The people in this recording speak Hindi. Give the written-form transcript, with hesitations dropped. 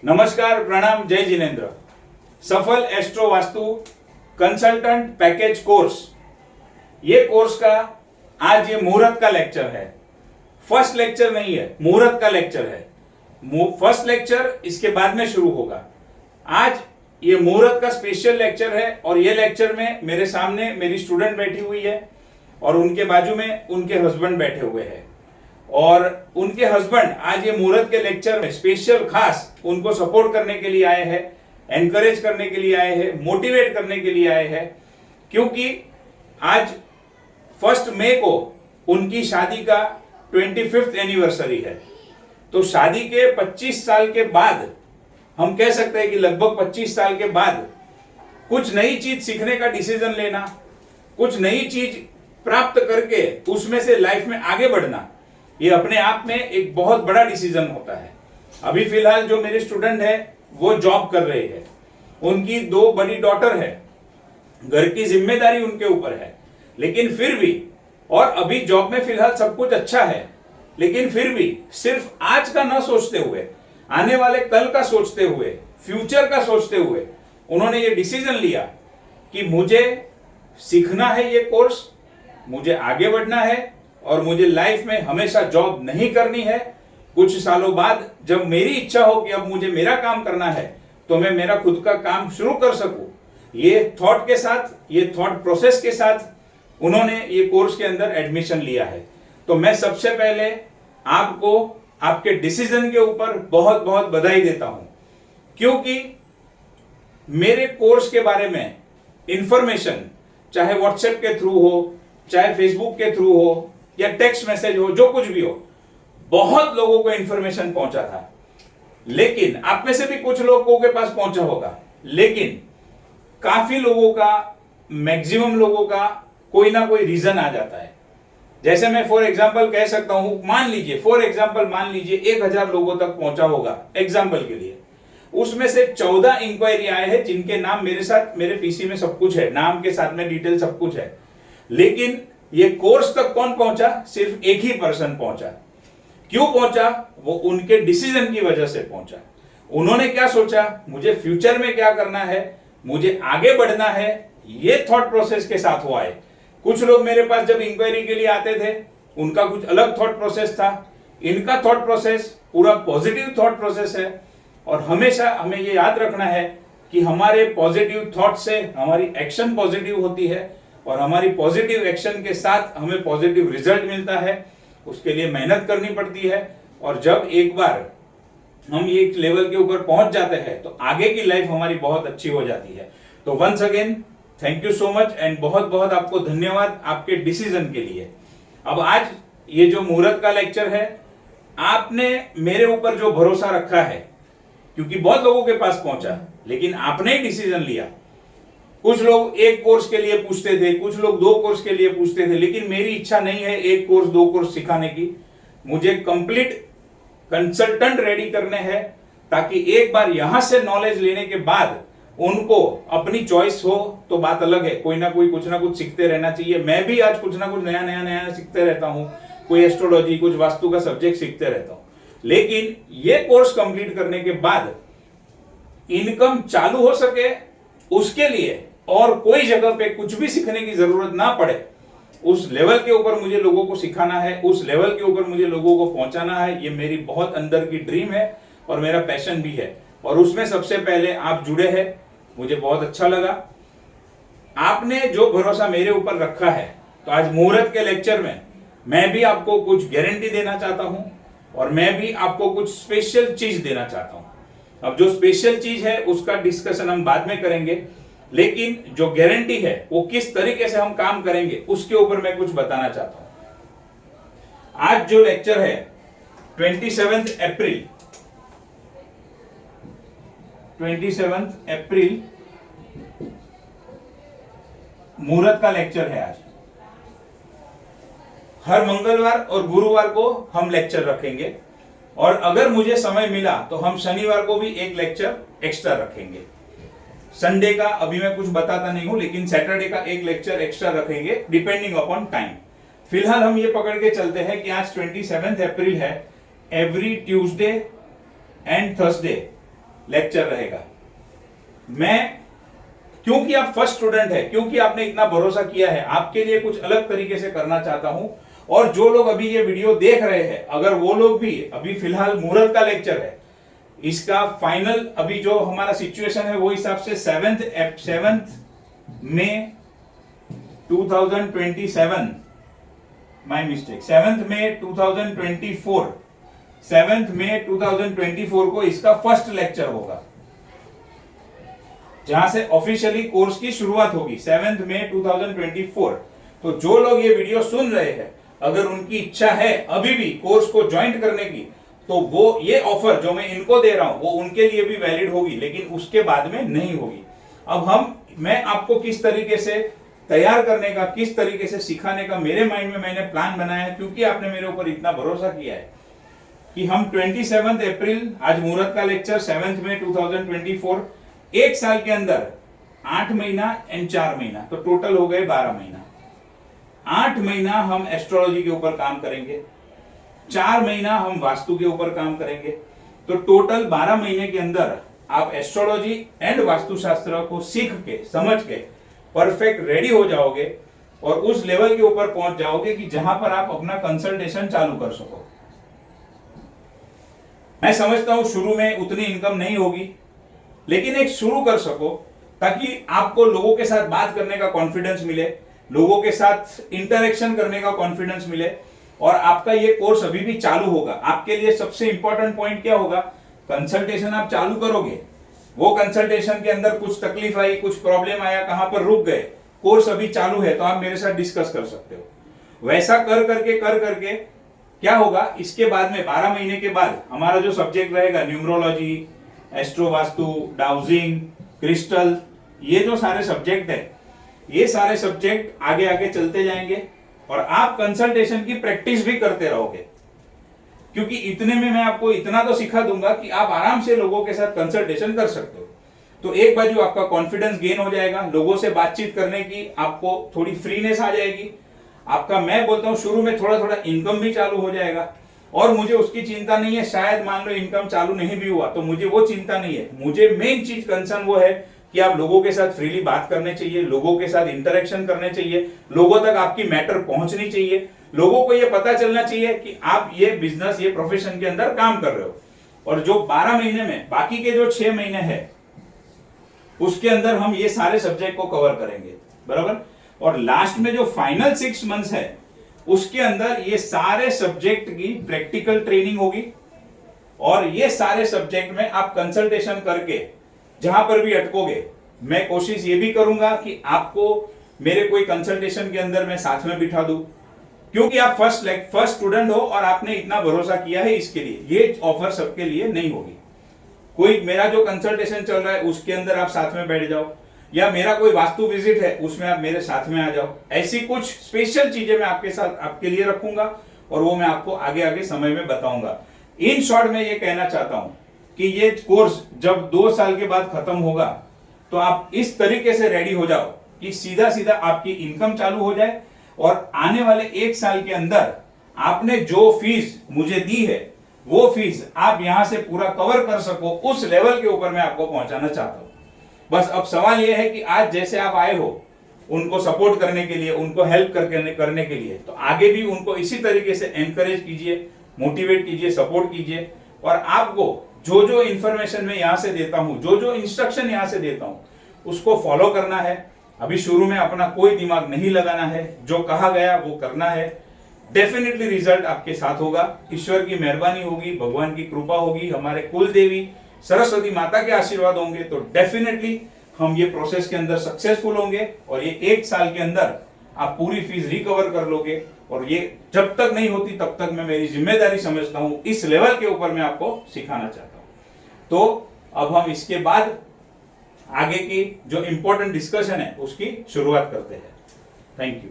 नमस्कार, प्रणाम, जय जिनेन्द्र। सफल astro vastu consultant package course, ये कोर्स का आज ये मुहूर्त का लेक्चर है। फर्स्ट लेक्चर नहीं है, मुहूर्त का लेक्चर है। फर्स्ट लेक्चर इसके बाद में शुरू होगा। आज ये मुहूर्त का स्पेशल लेक्चर है और ये लेक्चर में मेरे सामने मेरी स्टूडेंट बैठी हुई है और उनके बाजू में उनके हस्बैंड बैठे हुए हैं और उनके हस्बैंड आज ये मुहूर्त के लेक्चर में स्पेशल खास उनको सपोर्ट करने के लिए आए हैं, एनकरेज करने के लिए आए हैं, मोटिवेट करने के लिए आए हैं, क्योंकि आज 1 मई को उनकी शादी का 25th एनिवर्सरी है। तो शादी के 25 साल के बाद हम कह सकते हैं कि लगभग 25 साल के बाद कुछ नई चीज सीखने का डिसीजन लेना, कुछ नई चीज प्राप्त करके उसमें से लाइफ में आगे बढ़ना, ये अपने आप में एक बहुत बड़ा डिसीजन होता है। अभी फिलहाल जो मेरे स्टूडेंट है वो जॉब कर रहे हैं, उनकी 2 बड़ी डॉटर है, घर की जिम्मेदारी उनके ऊपर है, लेकिन फिर भी, और अभी जॉब में फिलहाल सब कुछ अच्छा है, लेकिन फिर भी सिर्फ आज का ना सोचते हुए, आने वाले कल का सोचते हुए, फ्यूचर का सोचते हुए उन्होंने ये डिसीजन लिया कि मुझे सीखना है ये कोर्स, मुझे आगे बढ़ना है और मुझे लाइफ में हमेशा जॉब नहीं करनी है। कुछ सालों बाद जब मेरी इच्छा हो कि अब मुझे मेरा काम करना है तो मैं मेरा खुद का काम शुरू कर सकूं, ये थॉट के साथ, ये थॉट प्रोसेस के साथ उन्होंने ये कोर्स के अंदर एडमिशन लिया है। तो मैं सबसे पहले आपको आपके डिसीजन के ऊपर बहुत बहुत बधाई देता हूं, क्योंकि मेरे कोर्स के बारे में इंफॉर्मेशन चाहे व्हाट्सएप के थ्रू हो, चाहे फेसबुक के थ्रू हो या टेक्स्ट मैसेज हो, जो कुछ भी हो, बहुत लोगों को इंफॉर्मेशन पहुंचा था। लेकिन आप में से भी कुछ लोगों के पास पहुंचा होगा, लेकिन काफी लोगों का, मैक्सिमम लोगों का कोई ना कोई रीजन आ जाता है। जैसे मैं फॉर एग्जांपल कह सकता हूं, मान लीजिए 1000 लोगों तक पहुंचा होगा एग्जांपल के लिए, उसमें से 14 इंक्वायरी आए हैं जिनके नाम मेरे साथ, मेरे पीसी में सब कुछ है, नाम के साथ में डिटेल सब कुछ है, लेकिन ये कोर्स तक कौन पहुंचा? सिर्फ एक ही पर्सन पहुंचा। क्यों पहुंचा? वो उनके डिसीजन की वजह से पहुंचा। उन्होंने क्या सोचा, मुझे फ्यूचर में क्या करना है, मुझे आगे बढ़ना है, ये थॉट प्रोसेस के साथ हुआ है। कुछ लोग मेरे पास जब इंक्वायरी के लिए आते थे, उनका कुछ अलग थॉट प्रोसेस था, इनका थॉट प्रोसेस पूरा पॉजिटिव थॉट प्रोसेस है। और हमेशा हमें ये याद रखना है कि हमारे पॉजिटिव थॉट से हमारी एक्शन पॉजिटिव होती है और हमारी पॉजिटिव एक्शन के साथ हमें पॉजिटिव रिजल्ट मिलता है। उसके लिए मेहनत करनी पड़ती है और जब एक बार हम एक लेवल के ऊपर पहुंच जाते हैं तो आगे की लाइफ हमारी बहुत अच्छी हो जाती है। तो once again thank you so much and बहुत बहुत आपको धन्यवाद आपके डिसीजन के लिए। अब आज ये जो मुहूर्त का लेक्चर है, आपने मेरे ऊपर जो भरोसा रखा है, क्योंकि बहुत लोगों के पास पहुंचा, लेकिन आपने ही डिसीजन लिया। कुछ लोग एक कोर्स के लिए पूछते थे, कुछ लोग 2 कोर्स के लिए पूछते थे, लेकिन मेरी इच्छा नहीं है 1 कोर्स 2 कोर्स सिखाने की। मुझे कंप्लीट कंसल्टेंट रेडी करने हैं, ताकि एक बार यहां से नॉलेज लेने के बाद उनको अपनी चॉइस हो तो बात अलग है, कोई ना कोई कुछ ना कुछ सीखते रहना चाहिए। मैं भी आज कुछ ना कुछ नया सीखते रहता हूं, कोई एस्ट्रोलॉजी, कुछ वास्तु का सब्जेक्ट सीखते रहता हूं, लेकिन ये कोर्स कंप्लीट करने के बाद इनकम चालू हो सके, उसके लिए और कोई जगह पे कुछ भी सीखने की जरूरत ना पड़े, उस लेवल के ऊपर मुझे लोगों को सिखाना है, उस लेवल के ऊपर मुझे लोगों को पहुंचाना है। ये मेरी बहुत अंदर की ड्रीम है और मेरा पैशन भी है, और उसमें सबसे पहले आप जुड़े हैं, मुझे बहुत अच्छा लगा। आपने जो भरोसा मेरे ऊपर रखा है, तो आज मुहूर्त के लेक्चर में मैं भी आपको कुछ गारंटी देना चाहता हूं और मैं भी आपको कुछ स्पेशल चीज देना चाहता हूं। अब जो स्पेशल चीज है उसका डिस्कशन हम बाद में करेंगे, लेकिन जो गारंटी है वो किस तरीके से हम काम करेंगे उसके ऊपर मैं कुछ बताना चाहता हूं। आज जो लेक्चर है 27 अप्रैल मुहूर्त का लेक्चर है। आज हर मंगलवार और गुरुवार को हम लेक्चर रखेंगे, और अगर मुझे समय मिला तो हम शनिवार को भी एक लेक्चर एक्स्ट्रा रखेंगे। संडे का अभी मैं कुछ बताता नहीं हूं, लेकिन सैटरडे का एक लेक्चर एक्स्ट्रा रखेंगे डिपेंडिंग अपॉन टाइम। फिलहाल हम ये पकड़ के चलते हैं कि आज 27 अप्रैल है। Every Tuesday and Thursday lecture रहेगा। मैं, क्योंकि आप फर्स्ट स्टूडेंट है, क्योंकि आपने इतना भरोसा किया है, आपके लिए कुछ अलग तरीके से करना चाहता हूं। और जो लोग अभी ये वीडियो देख रहे हैं, अगर वो लोग भी, अभी फिलहाल मुहूर्त का लेक्चर है, इसका फाइनल अभी जो हमारा सिचुएशन है वो हिसाब से 7 मई 2027, माय मिस्टेक, 7 मई 2024, 7 मई 2024 को इसका फर्स्ट लेक्चर होगा, जहां से ऑफिशियली कोर्स की शुरुआत होगी 7 मई 2024। तो जो लोग ये वीडियो सुन रहे हैं, अगर उनकी इच्छा है अभी भी कोर्स को ज्वाइन करने की, तो वो ये ऑफर जो मैं इनको दे रहा हूं वो उनके लिए भी वैलिड होगी, लेकिन उसके बाद में नहीं होगी। अब मैं आपको किस तरीके से तैयार करने का, किस तरीके से सिखाने का मेरे माइंड में मैंने प्लान बनाया है, क्योंकि आपने मेरे ऊपर इतना भरोसा किया है कि हम 27 अप्रैल, आज मुहूर्त का लेक्चर 7 मई 2024, एक साल के अंदर 8 महीना एंड 4 महीना, तो टोटल हो गए 12 महीना। 8 महीना हम एस्ट्रोलॉजी के ऊपर काम करेंगे, 4 महीना हम वास्तु के ऊपर काम करेंगे, तो टोटल 12 महीने के अंदर आप एस्ट्रोलॉजी एंड वास्तुशास्त्र को सीख के, समझ के परफेक्ट रेडी हो जाओगे और उस लेवल के ऊपर पहुंच जाओगे कि जहां पर आप अपना कंसल्टेशन चालू कर सको। मैं समझता हूं शुरू में उतनी इनकम नहीं होगी, लेकिन एक शुरू कर सको, ताकि आपको लोगों के साथ बात करने का कॉन्फिडेंस मिले, लोगों के साथ इंटरेक्शन करने का कॉन्फिडेंस मिले, और आपका ये कोर्स अभी भी चालू होगा। आपके लिए सबसे इंपॉर्टेंट पॉइंट क्या होगा, कंसल्टेशन आप चालू करोगे, वो कंसल्टेशन के अंदर कुछ तकलीफ आई, कुछ प्रॉब्लम आया, कहां पर रुक गए, कोर्स अभी चालू है तो आप मेरे साथ डिस्कस कर सकते हो। वैसा कर करके क्या होगा, इसके बाद में 12 महीने के बाद हमारा जो सब्जेक्ट रहेगा, numerology, astro vastu, dowsing, crystal, ये जो सारे सब्जेक्ट है, ये सारे सब्जेक्ट आगे आगे चलते जाएंगे और आप कंसल्टेशन की प्रैक्टिस भी करते रहोगे, क्योंकि इतने में मैं आपको इतना तो सिखा दूंगा कि आप आराम से लोगों के साथ कंसल्टेशन कर सकते हो। तो एक बाजू आपका कॉन्फिडेंस गेन हो जाएगा, लोगों से बातचीत करने की आपको थोड़ी फ्रीनेस आ जाएगी, आपका, मैं बोलता हूं शुरू में थोड़ा थोड़ा इनकम भी चालू हो जाएगा, और मुझे उसकी चिंता नहीं है। शायद मान लो इनकम चालू नहीं भी हुआ तो मुझे वो चिंता नहीं है। मुझे मेन चीज कंसर्न वो है कि आप लोगों के साथ फ्रीली बात करने चाहिए, लोगों के साथ इंटरेक्शन करने चाहिए, लोगों तक आपकी मैटर पहुंचनी चाहिए, लोगों को ये पता चलना चाहिए कि आप ये बिजनेस, ये प्रोफेशन के अंदर काम कर रहे हो। और जो 12 महीने में, बाकी के जो 6 महीने हैं, उसके अंदर हम ये सारे सब्जेक्ट को कवर करेंगे, बराबर। और लास्ट में जो फाइनल 6 मंथ्स है, उसके अंदर ये सारे सब्जेक्ट की प्रैक्टिकल ट्रेनिंग होगी, और ये सारे सब्जेक्ट में आप कंसल्टेशन करके जहां पर भी अटकोगे, मैं कोशिश ये भी करूंगा कि आपको मेरे कोई कंसल्टेशन के अंदर मैं साथ में बिठा दूं, क्योंकि आप फर्स्ट स्टूडेंट हो और आपने इतना भरोसा किया है। इसके लिए ये ऑफर सबके लिए नहीं होगी। कोई मेरा जो कंसल्टेशन चल रहा है उसके अंदर आप साथ में बैठ जाओ, या मेरा कोई वास्तु विजिट है उसमें आप मेरे साथ में आ जाओ। ऐसी कुछ स्पेशल चीजें मैं आपके साथ, आपके लिए रखूंगा, और वो मैं आपको आगे आगे समय में बताऊंगा। इन शॉर्ट में ये कहना चाहता हूं कि ये कोर्स जब 2 साल के बाद खत्म होगा, तो आप इस तरीके से रेडी हो जाओ कि सीधा सीधा आपकी इनकम चालू हो जाए, और आने वाले 1 साल के अंदर आपने जो फीस मुझे दी है, वो फीस आप यहां से पूरा कवर कर सको, उस लेवल के ऊपर मैं आपको पहुंचाना चाहता हूं। बस अब सवाल यह है कि आज जैसे आप आए हो उनको सपोर्ट करने के लिए, उनको हेल्प करने के लिए, तो आगे भी उनको इसी तरीके से एनकरेज कीजिए, मोटिवेट कीजिए, सपोर्ट कीजिए। और आपको जो जो इंफॉर्मेशन मैं यहां से देता हूं, जो जो इंस्ट्रक्शन यहां से देता हूं, उसको फॉलो करना है। अभी शुरू में अपना कोई दिमाग नहीं लगाना है, जो कहा गया वो करना है। डेफिनेटली रिजल्ट आपके साथ होगा, ईश्वर की मेहरबानी होगी, भगवान की कृपा होगी, हमारे कुल देवी सरस्वती माता के आशीर्वाद होंगे, तो डेफिनेटली हम ये प्रोसेस के अंदर सक्सेसफुल होंगे, और ये 1 साल के अंदर आप पूरी फीस रिकवर कर लोगे। और ये जब तक नहीं होती तब तक मैं मेरी जिम्मेदारी समझता हूं, इस लेवल के ऊपर मैं आपको सिखाना चाहता हूं। तो अब हम इसके बाद आगे की जो इंपॉर्टेंट डिस्कशन है उसकी शुरुआत करते हैं। Thank you.